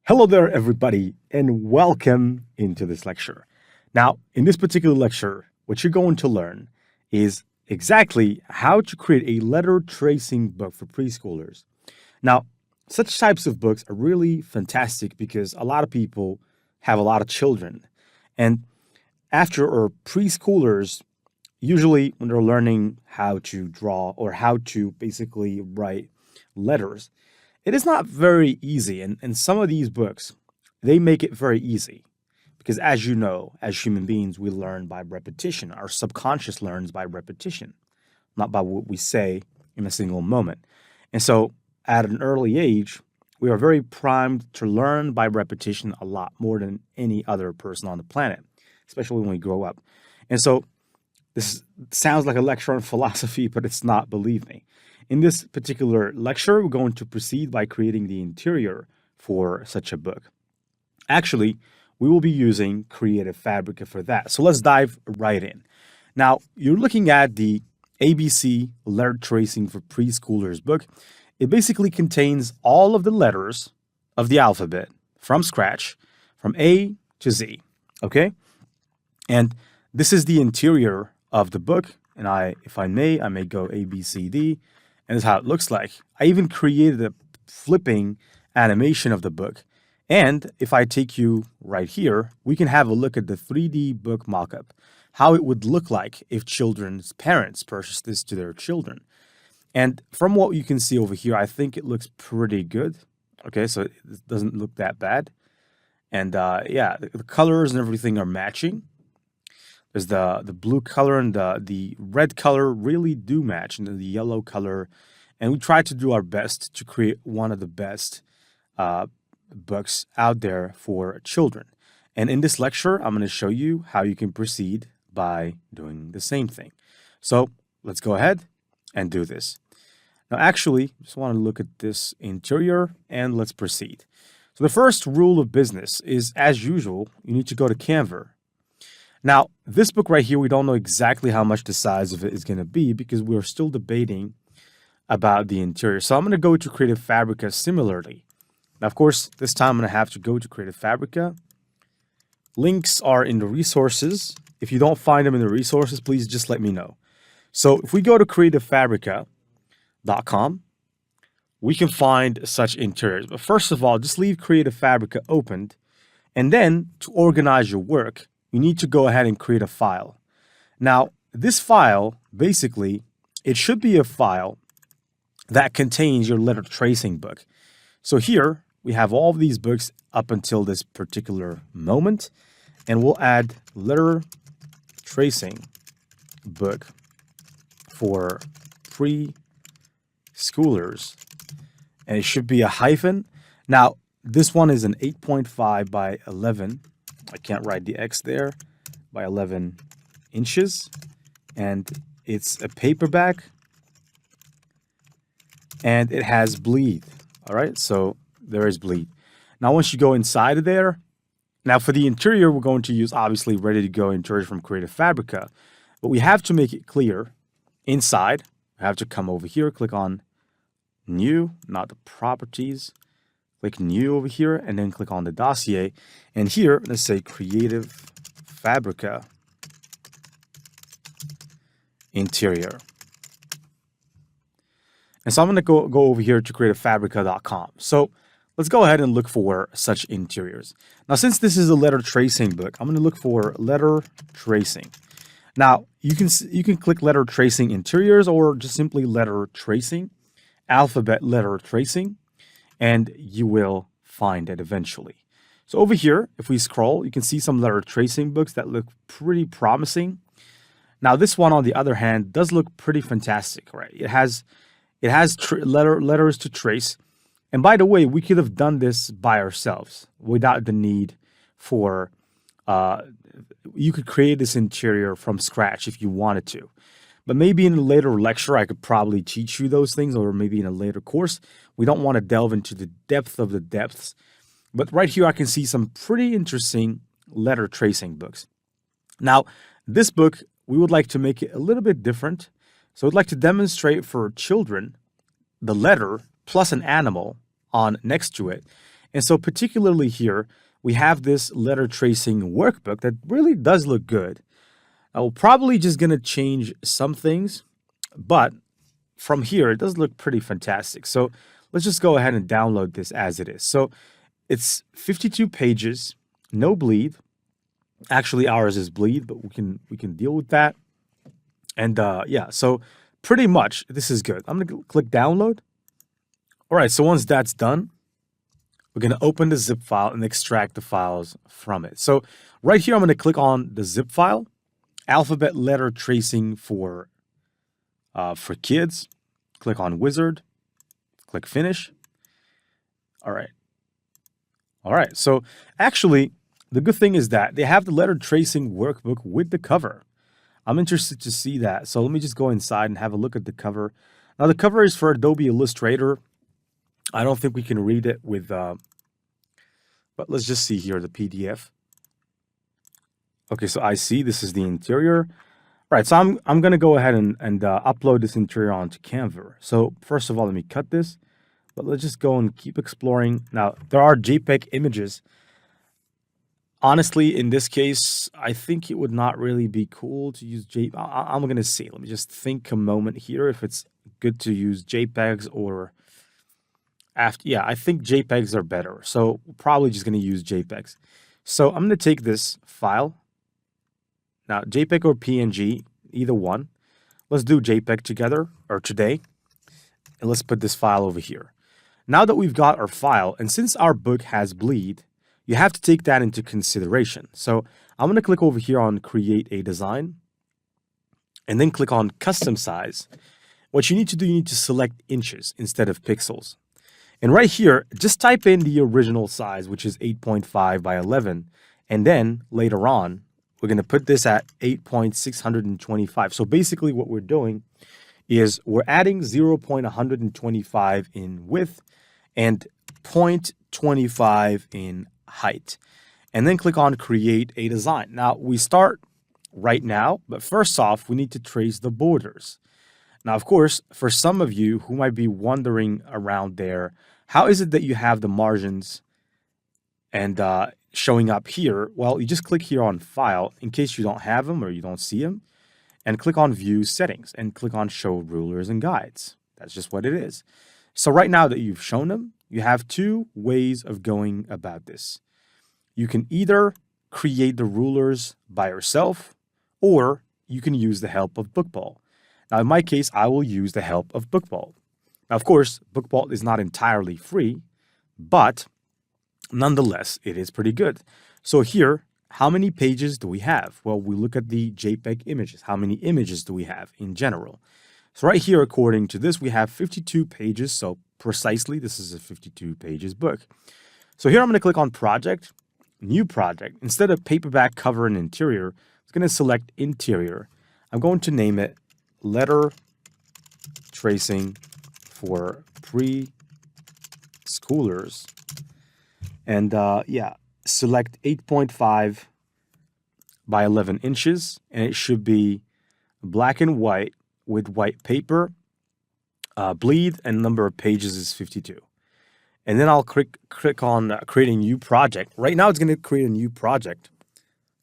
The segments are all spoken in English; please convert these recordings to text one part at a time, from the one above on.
Hello there, everybody, and welcome into this lecture. Now, in this particular lecture, what you're going to learn is exactly how to create a letter tracing book for preschoolers. Now, such types of books are really fantastic because a lot of people have a lot of children. And after or preschoolers, usually when they're learning how to draw or how to basically write letters, it is not very easy. And some of these books, they make it very easy. Because as you know, as human beings, we learn by repetition. Our subconscious learns by repetition, not by what we say in a single moment. And so at an early age, we are very primed to learn by repetition a lot more than any other person on the planet, especially when we grow up. And so this sounds like a lecture on philosophy, but it's not, believe me. In this particular lecture, we're going to proceed by creating the interior for such a book. Actually, we will be using Creative Fabrica for that. So let's dive right in. Now, you're looking at the ABC Letter Tracing for Preschoolers book. It basically contains all of the letters of the alphabet from scratch, from A to Z, okay? And this is the interior of the book. And if I may go A, B, C, D. And this is how it looks like. I even created a flipping animation of the book. And if I take you right here, we can have a look at the 3D book mockup, how it would look like if children's parents purchased this to their children. And from what you can see over here, I think it looks pretty good. Okay, so it doesn't look that bad. And yeah, the colors and everything are matching. There's the blue color and the red color really do match, and the yellow color. And we try to do our best to create one of the best books out there for children. And in this lecture, I'm going to show you how you can proceed by doing the same thing. So let's go ahead and do this. Now, actually, just want to look at this interior and let's proceed. So the first rule of business is, as usual, you need to go to Canva. Now, this book right here, we don't know exactly how much the size of it is going to be because we're still debating about the interior. So I'm going to go to Creative Fabrica similarly. Now, of course, this time I'm going to have to go to Creative Fabrica. Links are in the resources. If you don't find them in the resources, please just let me know. So if we go to creativefabrica.com, we can find such interiors. But first of all, just leave Creative Fabrica opened. And then to organize your work, you need to go ahead and create a file. Now, this file, basically, it should be a file that contains your letter tracing book. So here, we have all of these books up until this particular moment, and we'll add letter tracing book for preschoolers, and it should be a hyphen. Now, this one is an 8.5 by 11. I can't write the X there, by 11 inches. And it's a paperback. And it has bleed. All right, so there is bleed. Now, once you go inside of there, now for the interior, we're going to use, obviously, Ready to Go interior from Creative Fabrica. But we have to make it clear. Inside, we have to come over here, click on New, not the Properties. Click New over here, and then click on the dossier. And here, let's say Creative Fabrica Interior. And so I'm going to go over here to creativefabrica.com. So let's go ahead and look for such interiors. Now, since this is a letter tracing book, I'm going to look for letter tracing. Now, you can click letter tracing interiors or just simply letter tracing, alphabet letter tracing, and you will find it eventually. So over here, if we scroll, you can see some letter tracing books that look pretty promising. Now, this one, on the other hand, does look pretty fantastic, right? It has letters to trace. And by the way, we could have done this by ourselves without the need for, you could create this interior from scratch if you wanted to. But maybe in a later lecture, I could probably teach you those things, or maybe in a later course. We don't want to delve into the depth of the depths. But right here, I can see some pretty interesting letter tracing books. Now, this book, we would like to make it a little bit different. So we'd like to demonstrate for children the letter plus an animal on next to it. And so particularly here, we have this letter tracing workbook that really does look good. I'm probably just going to change some things, but from here, it does look pretty fantastic. So let's just go ahead and download this as it is. So it's 52 pages, no bleed. Actually, ours is bleed, but we can deal with that. And yeah, so pretty much this is good. I'm gonna click download. All right, so once that's done, we're gonna open the zip file and extract the files from it. So right here, I'm gonna click on the zip file, alphabet letter tracing for kids. Click on wizard, click finish. All right. All right, so actually, the good thing is that they have the letter tracing workbook with the cover. I'm interested to see that. So let me just go inside and have a look at the cover. Now, the cover is for Adobe Illustrator. I don't think we can read it with, but let's just see here the PDF. Okay, so I see this is the interior. All right, so I'm going to go ahead and upload this interior onto Canva. So first of all, let me cut this. But let's just go and keep exploring. Now, there are JPEG images. Honestly, in this case, I think it would not really be cool to use JPEG. I'm going to see. Let me just think a moment here if it's good to use JPEGs or after. Yeah, I think JPEGs are better. So we're probably just going to use JPEGs. So I'm going to take this file. Now, JPEG or PNG, either one. Let's do JPEG together or today. And let's put this file over here. Now that we've got our file, and since our book has bleed, you have to take that into consideration. So I'm going to click over here on Create a Design, and then click on Custom Size. What you need to do, you need to select inches instead of pixels. And right here, just type in the original size, which is 8.5 by 11. And then later on, we're going to put this at 8.625. So basically what we're doing is we're adding 0.125 in width and 0.25 in height. And then click on Create a Design. Now, we start right now, but first off, we need to trace the borders. Now, of course, for some of you who might be wondering around there, how is it that you have the margins and showing up here? Well, you just click here on File in case you don't have them or you don't see them. And click on View Settings and click on Show Rulers and Guides. That's just what it is. So right now that you've shown them, you have two ways of going about this. You can either create the rulers by yourself, or you can use the help of Bookball. Now, in my case, I will use the help of Bookball. Now, of course, Bookball is not entirely free, but nonetheless, it is pretty good. So here, how many pages do we have? Well, we look at the JPEG images. How many images do we have in general? So right here, according to this, we have 52 pages. So precisely, this is a 52 pages book. So here I'm going to click on Project, New Project. Instead of paperback cover and interior, I'm going to select Interior. I'm going to name it Letter Tracing for Preschoolers. And yeah, select 8.5 by 11 inches. And it should be black and white with white paper. Bleed and number of pages is 52. And then I'll click on create a new project. Right now it's going to create a new project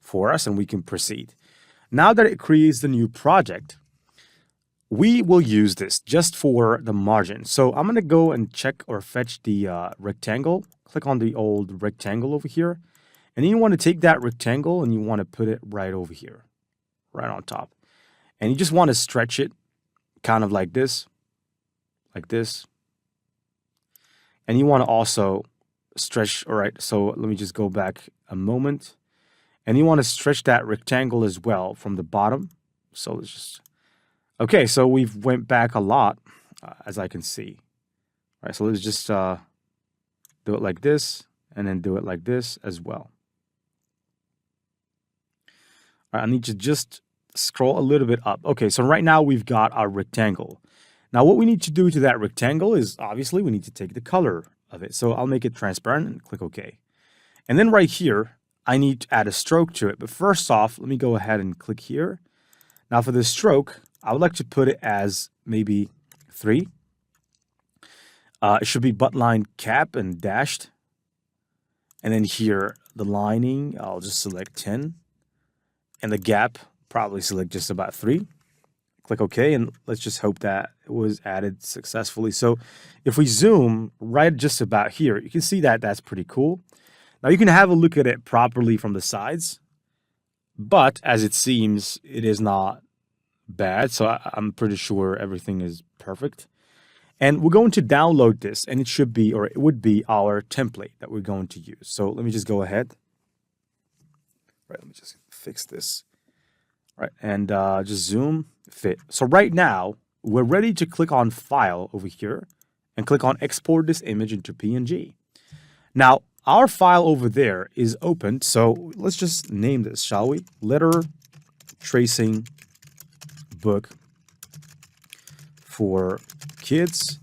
for us and we can proceed. Now that it creates the new project, we will use this just for the margin. So I'm going to go and check or fetch the rectangle. Click on the old rectangle over here. And then you want to take that rectangle and you want to put it right over here, right on top. And you just want to stretch it kind of like this. And you want to also stretch, all right, so let me just go back a moment. And you want to stretch that rectangle as well from the bottom. So let's just, okay, so we've went back a lot, as I can see. All right, so let's just do it like this, and then do it like this as well. All right, I need to just scroll a little bit up. Okay, so right now we've got our rectangle. Now what we need to do to that rectangle is obviously we need to take the color of it. So I'll make it transparent and click OK. And then right here, I need to add a stroke to it. But first off, let me go ahead and click here. Now for the stroke, I would like to put it as maybe 3. It should be butt line cap and dashed. And then here, the lining, I'll just select 10. And the gap, probably select just about 3. Click OK, and let's just hope that it was added successfully. So if we zoom right just about here, you can see that that's pretty cool. Now you can have a look at it properly from the sides, but as it seems, it is not bad. So I'm pretty sure everything is perfect. And we're going to download this, and it should be, or it would be, our template that we're going to use. So let me just go ahead. Right, let me just fix this. Right, and just zoom, fit. So right now, we're ready to click on File over here and click on Export this image into PNG. Now, our file over there is opened, so let's just name this, shall we? Letter tracing book for kids,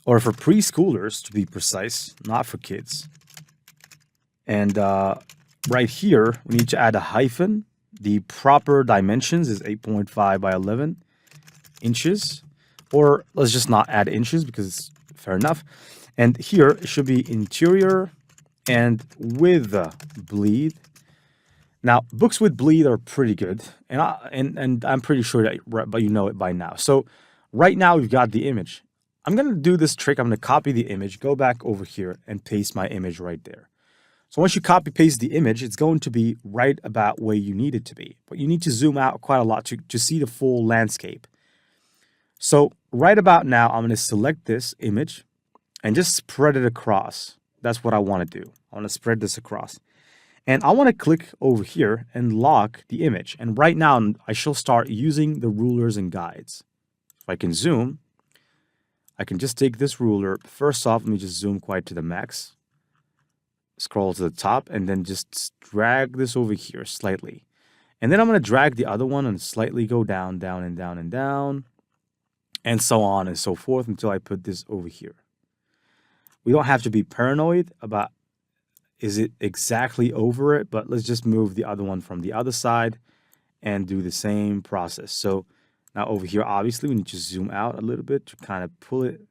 or for preschoolers to be precise, not for kids. And right here, we need to add a hyphen. The proper dimensions is 8.5 by 11 inches, or let's just not add inches because it's fair enough. And here it should be interior and with bleed. Now, books with bleed are pretty good, and I'm pretty sure that but you know it by now. So right now we've got the image. I'm going to do this trick. I'm going to copy the image, go back over here, and paste my image right there. So once you copy paste the image, it's going to be right about where you need it to be. But you need to zoom out quite a lot to see the full landscape. So right about now, I'm going to select this image and just spread it across. That's what I want to do. I want to spread this across. And I want to click over here and lock the image. And right now, I shall start using the rulers and guides. If I can zoom, I can just take this ruler. First off, let me just zoom quite to the max. Scroll to the top and then just drag this over here slightly. And then I'm going to drag the other one and slightly go down, down, and down, and down. And so on and so forth until I put this over here. We don't have to be paranoid about is it exactly over it, but let's just move the other one from the other side and do the same process. So now over here, obviously, we need to zoom out a little bit to kind of pull it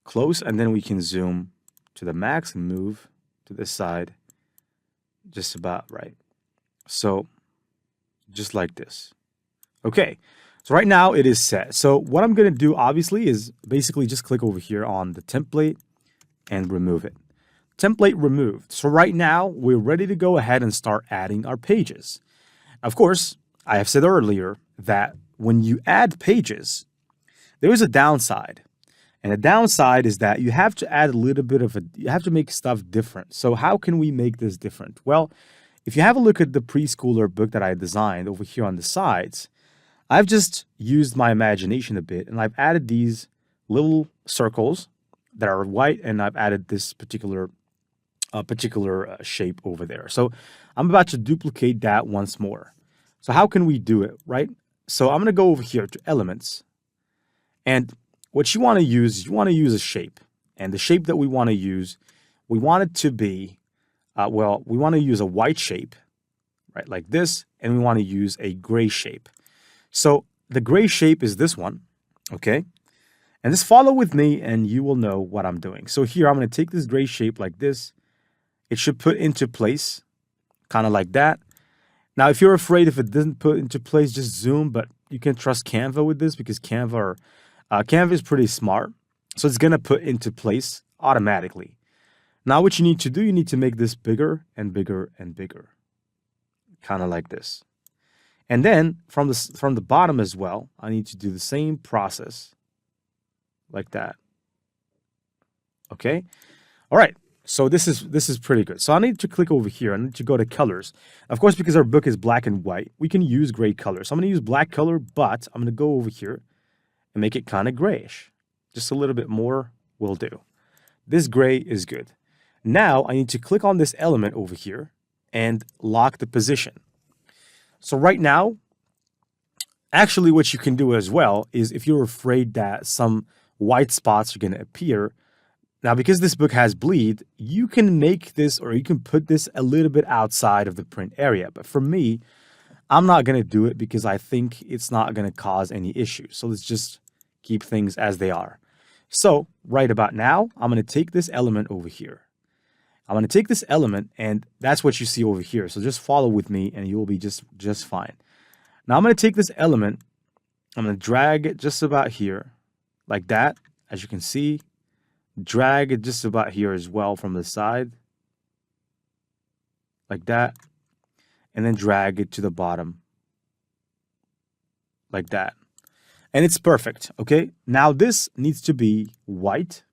close, and then we can zoom to the max and move to this side just about right. So just like this. Okay, so right now it is set. So what I'm going to do, obviously, is basically just click over here on the template and remove it. Template removed. So right now, we're ready to go ahead and start adding our pages. Of course, I have said earlier that when you add pages, there is a downside. And the downside is that you have to add a little bit of you have to make stuff different. So how can we make this different? Well, if you have a look at the preschooler book that I designed over here on the sides, I've just used my imagination a bit and I've added these little circles that are white, and I've added this particular shape over there. So I'm about to duplicate that once more. So how can we do it, right? So I'm going to go over here to elements, and what you want to use a shape. And the shape that we want to use, we want it to be, we want to use a white shape, right, like this, and we want to use a gray shape. So the gray shape is this one, okay? And just follow with me and you will know what I'm doing. So here I'm going to take this gray shape like this. It should put into place, kind of like that. Now, if you're afraid if it doesn't put into place, just zoom, but you can trust Canva with this because Canva is pretty smart. So it's going to put into place automatically. Now, what you need to do, you need to make this bigger and bigger and bigger, kind of like this. And then from the bottom as well, I need to do the same process like that. Okay. All right. So this is pretty good. So I need to click over here. I need to go to colors. Of course, because our book is black and white, we can use gray color. So I'm going to use black color, but I'm going to go over here and make it kind of grayish. Just a little bit more will do. This gray is good. Now I need to click on this element over here and lock the position. So right now, actually what you can do as well is if you're afraid that some white spots are going to appear, now because this book has bleed, you can make this, or you can put this a little bit outside of the print area. But for me, I'm not going to do it because I think it's not going to cause any issues. So let's just keep things as they are. So right about now, I'm going to take this element over here. I'm going to take this element, and that's what you see over here. So just follow with me, and you will be just fine. Now I'm going to take this element. I'm going to drag it just about here, like that. As you can see, drag it just about here as well from the side, like that. And then drag it to the bottom, like that. And it's perfect, okay? Now this needs to be white.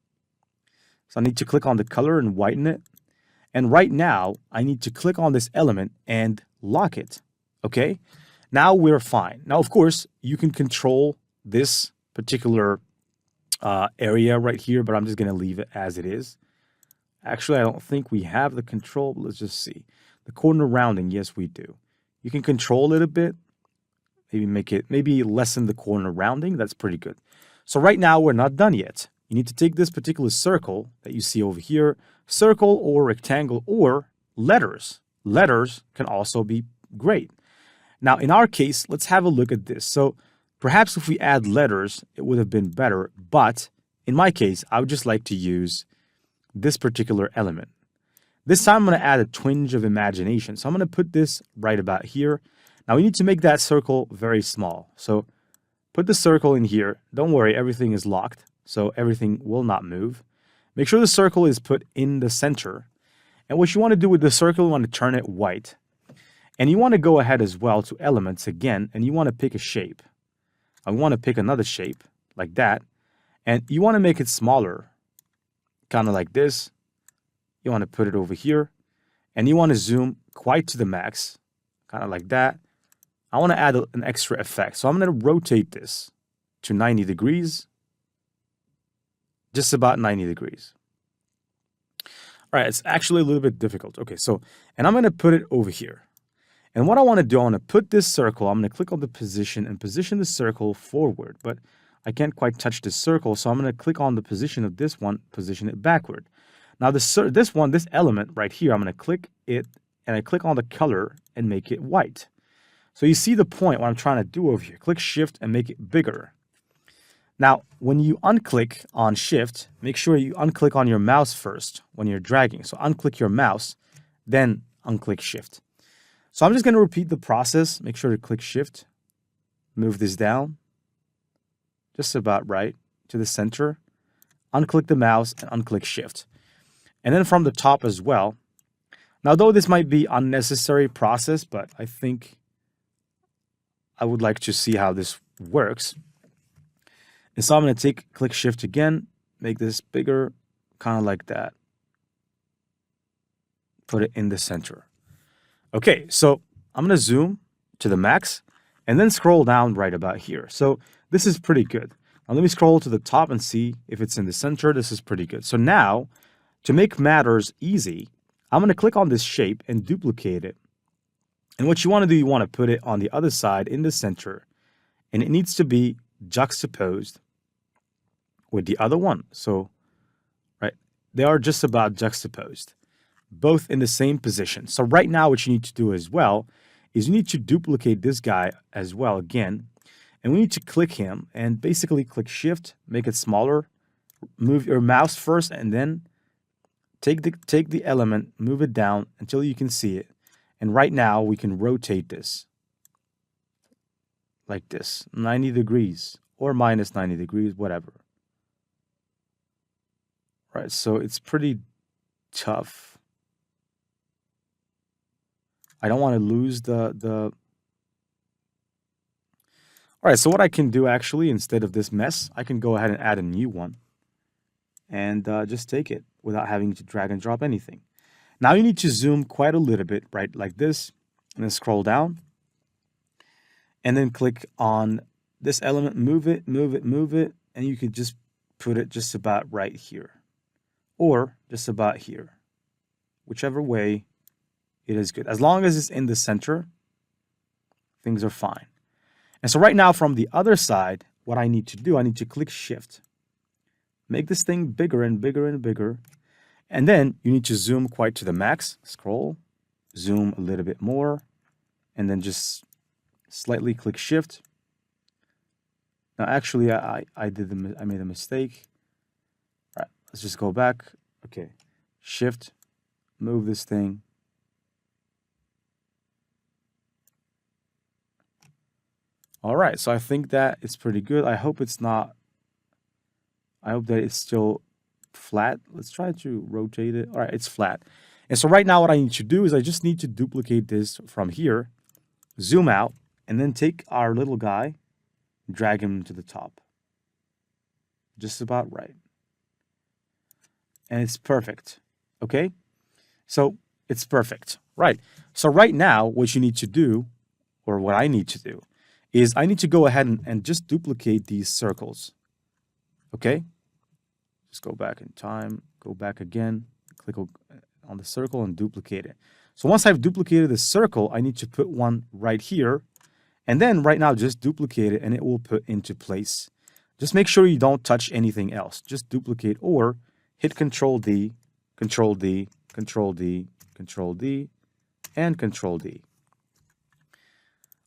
So I need to click on the color and whiten it. And right now, I need to click on this element and lock it, okay? Now we're fine. Now, of course, you can control this particular area right here, but I'm just going to leave it as it is. Actually, I don't think we have the control. Let's just see. The corner rounding, yes, we do. You can control it a bit. Maybe lessen the corner rounding. That's pretty good. So right now, we're not done yet. You need to take this particular circle that you see over here, circle or rectangle or letters. Letters can also be great. Now, in our case, let's have a look at this. So perhaps if we add letters, it would have been better. But in my case, I would just like to use this particular element. This time I'm going to add a twinge of imagination. So I'm going to put this right about here. Now we need to make that circle very small. So put the circle in here. Don't worry, everything is locked, so everything will not move. Make sure the circle is put in the center. And what you want to do with the circle, you want to turn it white. And you want to go ahead as well to elements again, and you want to pick a shape. I want to pick another shape like that. And you want to make it smaller, kind of like this. You want to put it over here. And you want to zoom quite to the max, kind of like that. I want to add an extra effect. So I'm going to rotate this to 90 degrees. Just about 90 degrees. All right, it's actually a little bit difficult. Okay, and I'm going to put it over here. And what I want to do, I want to put this circle, I'm going to click on the position and position the circle forward. But I can't quite touch this circle, so I'm going to click on the position of this one, position it backward. Now this element right here, I'm going to click it, and I click on the color and make it white. So you see the point, what I'm trying to do over here. Click Shift and make it bigger. Now, when you unclick on Shift, make sure you unclick on your mouse first when you're dragging. So unclick your mouse, then unclick Shift. So I'm just going to repeat the process. Make sure to click Shift, move this down, just about right to the center. Unclick the mouse and unclick Shift. And then from the top as well. Now, though this might be unnecessary process, but I think I would like to see how this works. And so I'm going to click Shift again, make this bigger, kind of like that. Put it in the center. Okay, so I'm going to zoom to the max and then scroll down right about here. So this is pretty good. Now let me scroll to the top and see if it's in the center. This is pretty good. So now, to make matters easy, I'm going to click on this shape and duplicate it. And what you want to do, you want to put it on the other side in the center. And it needs to be juxtaposed with the other one. So, right, they are just about juxtaposed, both in the same position. So right now what you need to do as well is you need to duplicate this guy as well again. And we need to click him and basically click Shift, make it smaller, move your mouse first, and then take the element, move it down until you can see it. And right now we can rotate this like this, 90 degrees or minus 90 degrees, whatever. Right, so it's pretty tough. I don't want to lose the... All right, so what I can do actually, instead of this mess, I can go ahead and add a new one and just take it without having to drag and drop anything. Now you need to zoom quite a little bit, right, like this, and then scroll down. And then click on this element, move it, and you could just put it just about right here. Or just about here. Whichever way it is good. As long as it's in the center, things are fine. And so right now from the other side, what I need to do, I need to click Shift. Make this thing bigger and bigger and bigger. And then you need to zoom quite to the max. Scroll, zoom a little bit more, and then just slightly click Shift. Now actually I made a mistake. All right, let's just go back. Okay, Shift, move this thing. All right, so I think that it's pretty good. I hope it's not, I hope that it's still flat. Let's try to rotate it. All right, it's flat. And so right now what I need to do is I just need to duplicate this from here, zoom out, and then take our little guy, drag him to the top. Just about right. And it's perfect, okay? So it's perfect, right? So right now what you need to do, or what I need to do, is I need to go ahead and just duplicate these circles, okay? Just go back in time, go back again, click on the circle and duplicate it. So once I've duplicated the circle, I need to put one right here. And then right now, just duplicate it and it will put into place. Just make sure you don't touch anything else. Just duplicate or hit Control D, Control D, Control D, Control D, and Control D.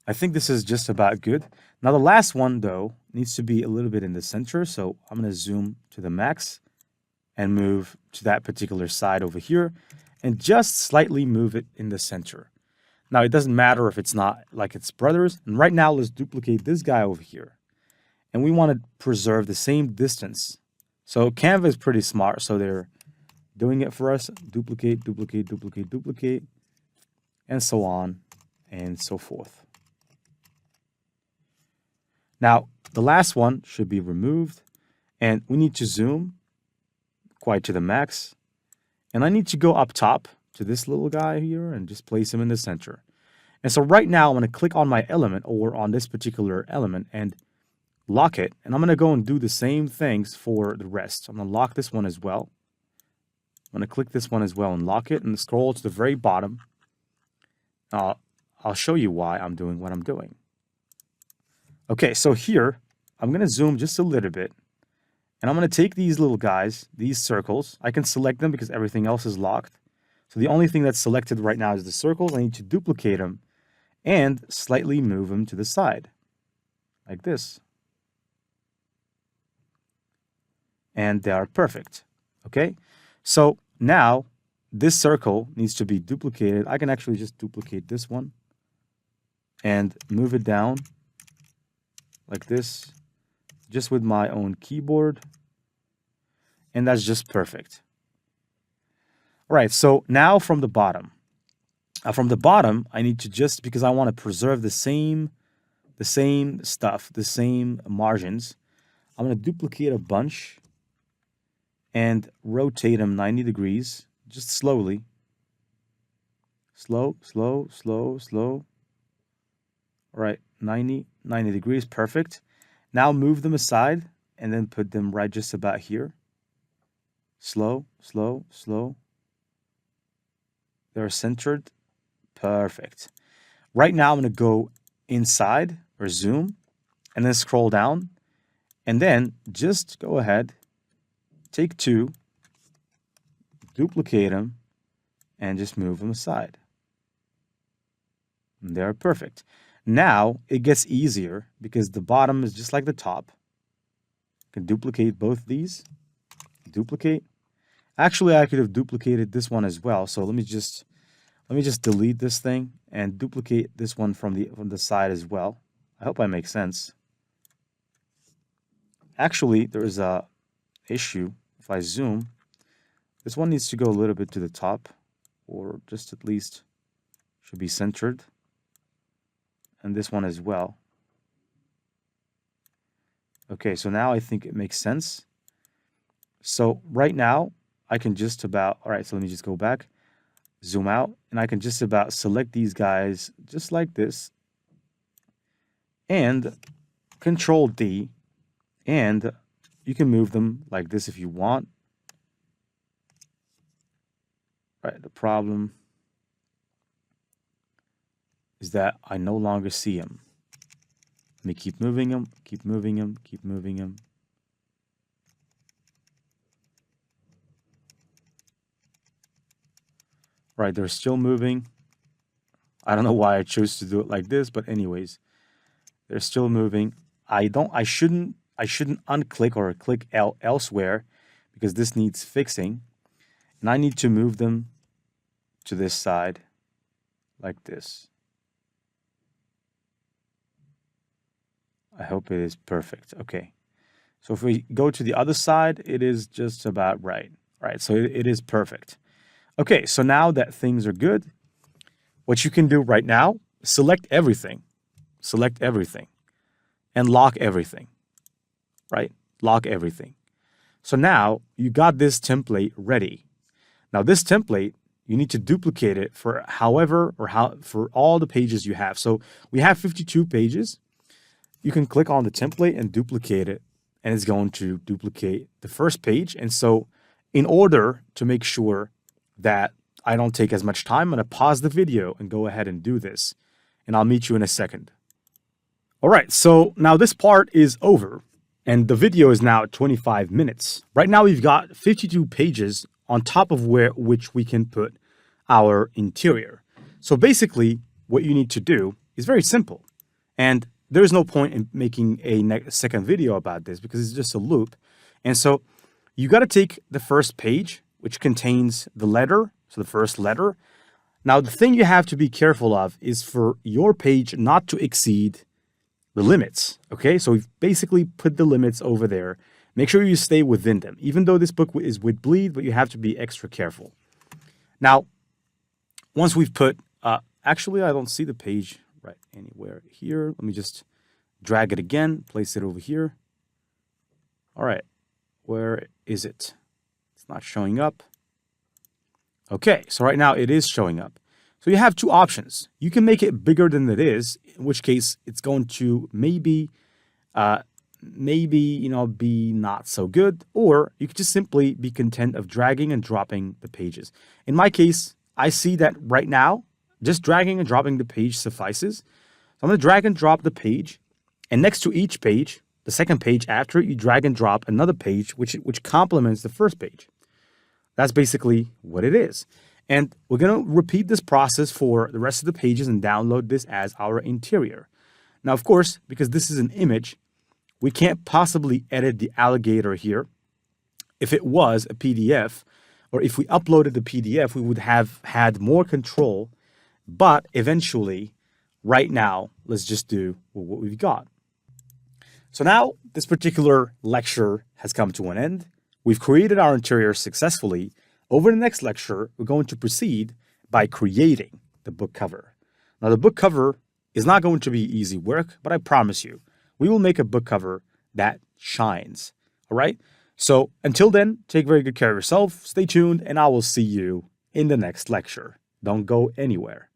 I think this is just about good. Now the last one, though, needs to be a little bit in the center. So I'm going to zoom to the max and move to that particular side over here and just slightly move it in the center. Now, it doesn't matter if it's not like its brothers. And right now, let's duplicate this guy over here. And we want to preserve the same distance. So Canva is pretty smart. So they're doing it for us. Duplicate, duplicate, duplicate, duplicate, and so on and so forth. Now, the last one should be removed, and we need to zoom quite to the max. And I need to go up top to this little guy here and just place him in the center. And so right now, I'm going to click on my element or on this particular element and lock it. And I'm going to go and do the same things for the rest. I'm going to lock this one as well. I'm going to click this one as well and lock it and scroll to the very bottom. I'll show you why I'm doing what I'm doing. Okay, so here, I'm going to zoom just a little bit. And I'm going to take these little guys, these circles. I can select them because everything else is locked. So the only thing that's selected right now is the circles. I need to duplicate them and slightly move them to the side, like this. And they are perfect, okay? So now, this circle needs to be duplicated. I can actually just duplicate this one and move it down like this, just with my own keyboard. And that's just perfect. All right, so now from the bottom. I need to just, because I want to preserve the same stuff, the same margins, I'm going to duplicate a bunch and rotate them 90 degrees, just slowly. Slow, slow, slow, slow. All right, 90 degrees, perfect. Now move them aside and then put them right just about here. Slow, slow, slow. They're centered. Perfect. Right now I'm going to go inside or zoom and then scroll down. And then just go ahead, take two, duplicate them, and just move them aside. And they're perfect. Now it gets easier because the bottom is just like the top. I can duplicate both these. Duplicate. Actually, I could have duplicated this one as well. So let me just delete this thing and duplicate this one from the side as well. I hope I make sense. Actually, there is a issue. If I zoom, this one needs to go a little bit to the top, or just at least should be centered. And this one as well. Okay, so now I think it makes sense. So right now, I can just about, all right, so let me just go back, zoom out, and I can just about select these guys just like this, and Control D, and you can move them like this if you want. All right, the problem is that I no longer see him. Let me keep moving him, keep moving him, keep moving him. Right, they're still moving. I don't know why I chose to do it like this, but anyways, they're still moving. I shouldn't unclick or click elsewhere because this needs fixing. And I need to move them to this side like this. I hope it is perfect. Okay. So if we go to the other side, it is just about right. Right. So it is perfect. Okay. So now that things are good, what you can do right now, select everything, and lock everything, right? Lock everything. So now you got this template ready. Now this template, you need to duplicate it for for all the pages you have. So we have 52 pages. You can click on the template and duplicate it, and it's going to duplicate the first page. And so in order to make sure that I don't take as much time, I'm going to pause the video and go ahead and do this. And I'll meet you in a second. All right, so now this part is over, and the video is now 25 minutes. Right now we've got 52 pages on top of which we can put our interior. So basically, what you need to do is very simple. And there's no point in making a second video about this because it's just a loop. And so you got to take the first page, which contains the letter, so the first letter. Now, the thing you have to be careful of is for your page not to exceed the limits, okay? So we've basically put the limits over there. Make sure you stay within them, even though this book is with bleed, but you have to be extra careful. Now, once we've put, actually, I don't see the page right anywhere here. Let me just drag it again, place it over here. All right, where is it? It's not showing up. Okay, so right now it is showing up. So you have two options. You can make it bigger than it is, in which case it's going to maybe be not so good, or you could just simply be content of dragging and dropping the pages. In my case, I see that right now, just dragging and dropping the page suffices. So I'm going to drag and drop the page, and next to each page, the second page after it, you drag and drop another page, which complements the first page. That's basically what it is. And we're going to repeat this process for the rest of the pages and download this as our interior. Now, of course, because this is an image, we can't possibly edit the alligator here. If it was a PDF, or if we uploaded the PDF, we would have had more control. But eventually, right now, let's just do what we've got. So now this particular lecture has come to an end. We've created our interior successfully. Over the next lecture, we're going to proceed by creating the book cover. Now, the book cover is not going to be easy work, but I promise you, we will make a book cover that shines. All right? So until then, take very good care of yourself, stay tuned, and I will see you in the next lecture. Don't go anywhere.